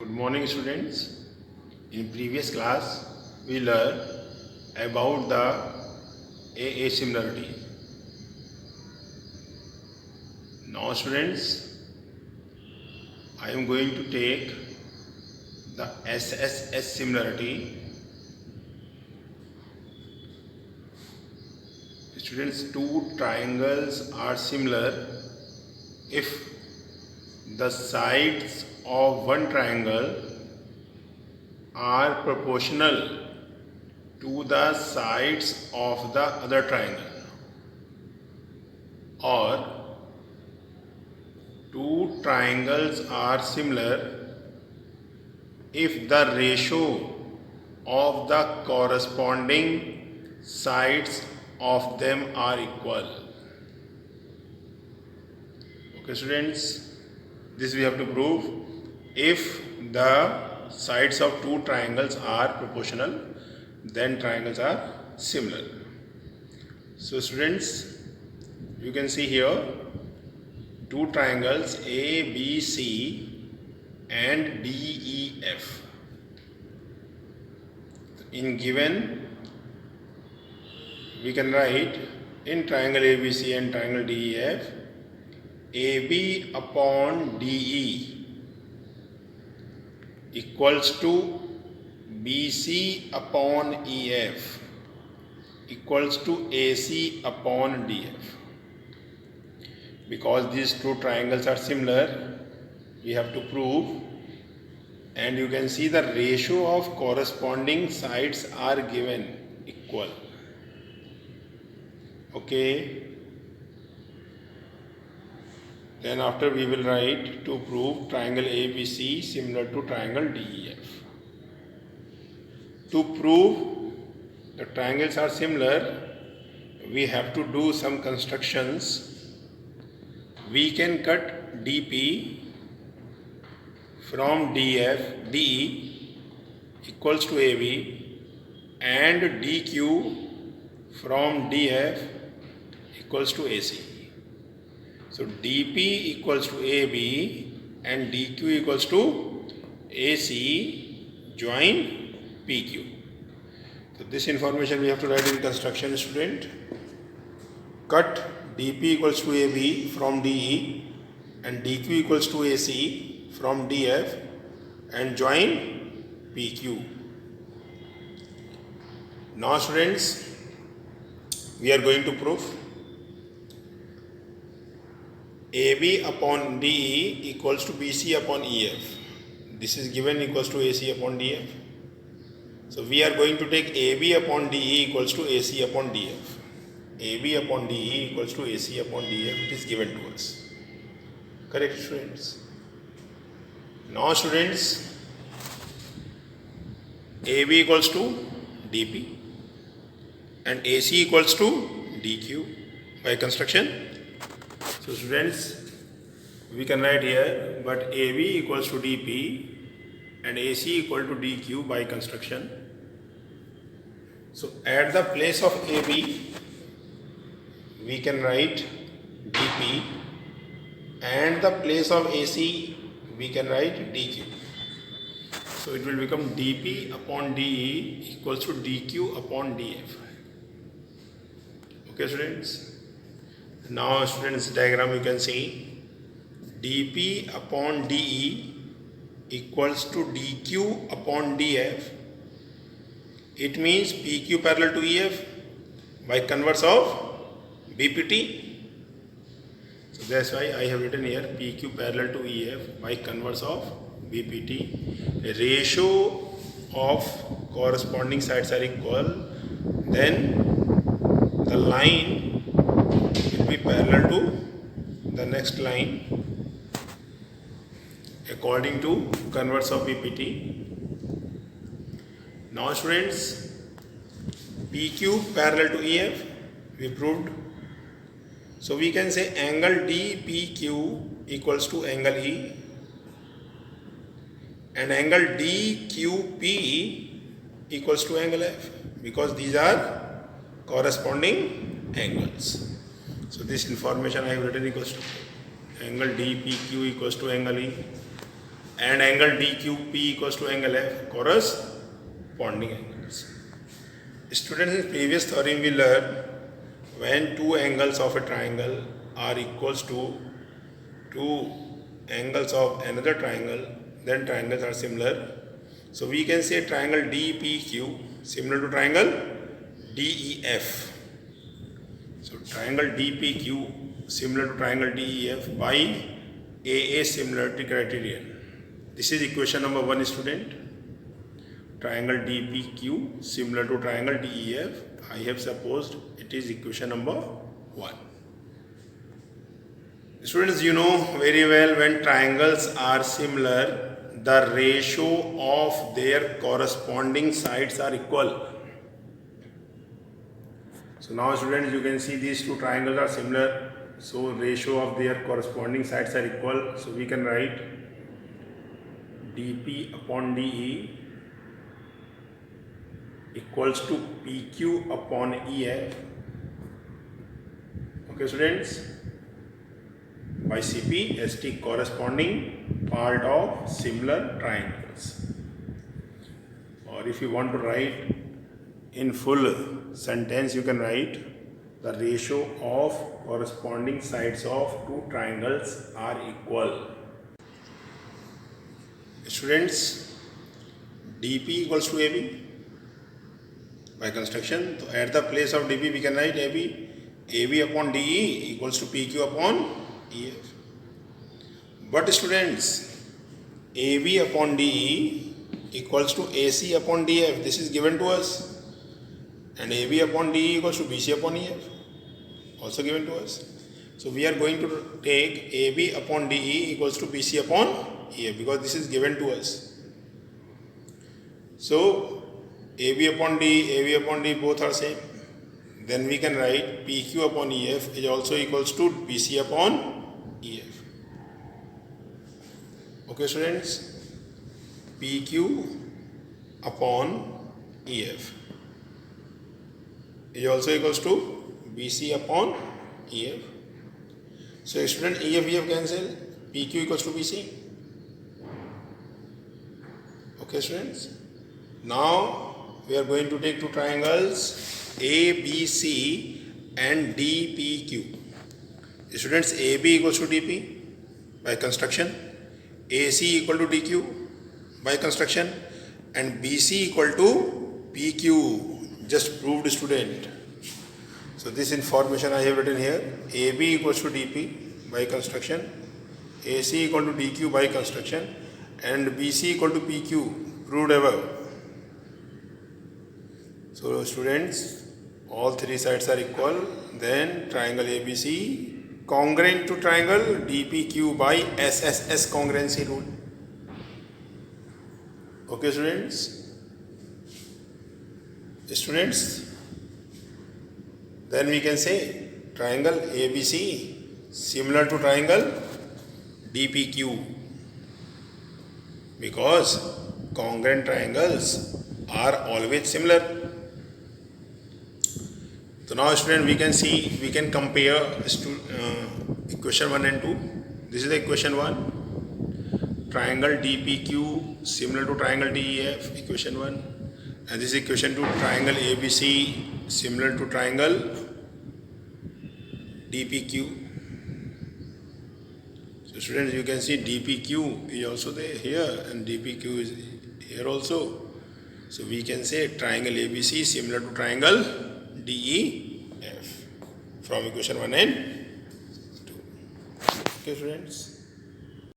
Good morning, students. In previous class we learned about the AA similarity. Now students, I am going to take the SSS similarity. Students, two triangles are similar if the sides of one triangle are proportional to the sides of the other triangle, or two triangles are similar if the ratio of the corresponding sides of them are equal. Okay students, this we have to prove. If the sides of two triangles are proportional, then triangles are similar. So students, you can see here two triangles ABC and DEF. In given, we can write in triangle ABC and triangle DEF, AB upon DE equals to BC upon EF equals to AC upon DF. Because these two triangles are similar, we have to prove, and you can see the ratio of corresponding sides are given equal. Okay. Then after we will write to prove triangle ABC similar to triangle DEF. To prove the triangles are similar, we have to do some constructions. We can cut DP from DE equals to AB, and DQ from DF equals to AC. So DP equals to AB and DQ equals to AC, join PQ. So this information we have to write in construction, student. Cut DP equals to AB from DE and DQ equals to AC from DF and join PQ. Now students, we are going to prove AB upon DE equals to BC upon EF. This is given equals to AC upon DF. So we are going to take AB upon DE equals to AC upon DF. AB upon DE equals to AC upon DF. It is given to us. Correct students? Now students, AB equals to DP and AC equals to DQ by construction. So students, we can write here, but AB equals to DP and AC equal to DQ by construction. So at the place of AB, we can write DP, and the place of AC, we can write DQ. So it will become DP upon DE equals to DQ upon DF. Okay students? Now students, diagram you can see DP upon DE equals to DQ upon DF. It means PQ parallel to EF by converse of BPT. So that's why I have written here PQ parallel to EF by converse of BPT. A ratio of corresponding sides are equal, then the line will be parallel to the next line according to converse of BPT. Now students, PQ parallel to EF we proved. So we can say angle DPQ equals to angle E and angle DQP equals to angle F, because these are corresponding angles. So this information I have written equals to angle DPQ equals to angle E and angle DQP equals to angle F, corresponding angles. Students, in previous theorem we learned when two angles of a triangle are equals to two angles of another triangle, then triangles are similar. So we can say triangle DPQ similar to triangle DEF. So triangle DPQ similar to triangle DEF by AA similarity criterion. This is equation number 1, student. Triangle DPQ similar to triangle DEF. I have supposed it is equation number 1. Students, you know very well when triangles are similar, the ratio of their corresponding sides are equal. So now students, you can see these two triangles are similar, so ratio of their corresponding sides are equal. So we can write dP upon dE equals to PQ upon EF. Okay students, by CP ST corresponding part of similar triangles. Or if you want to write in full sentence, you can write the ratio of corresponding sides of two triangles are equal. Students, DP equals to AB by construction. So at the place of DP we can write AB upon DE equals to PQ upon EF. But students, AB upon DE equals to AC upon DF. This is given to us, and AB upon DE equals to BC upon EF, also given to us. So we are going to take AB upon DE equals to BC upon EF because this is given to us. So AB upon D both are same. Then we can write PQ upon EF is also equals to BC upon EF. Okay students, PQ upon EF is also equals to BC upon EF. So student, EF cancel, PQ equals to BC. Okay students, now we are going to take two triangles ABC and DPQ. Students, AB equals to DP by construction, AC equal to DQ by construction, and BC equal to PQ, just proved student. So this information I have written here. AB equals to DP by construction, AC equal to DQ by construction, and BC equal to PQ, proved above. So students, all three sides are equal. Then triangle ABC congruent to triangle DPQ by SSS congruency rule. Okay students? Students, then we can say triangle ABC similar to triangle DPQ because congruent triangles are always similar. So now student, we can see, we can compare equation 1 and 2. This is the equation 1. Triangle DPQ similar to triangle DEF, equation 1. And this is equation 2. Triangle ABC similar to triangle DPQ. So students, you can see DPQ is also there here and DPQ is here also. So we can say triangle ABC similar to triangle DEF from equation 1 and 2. Okay students.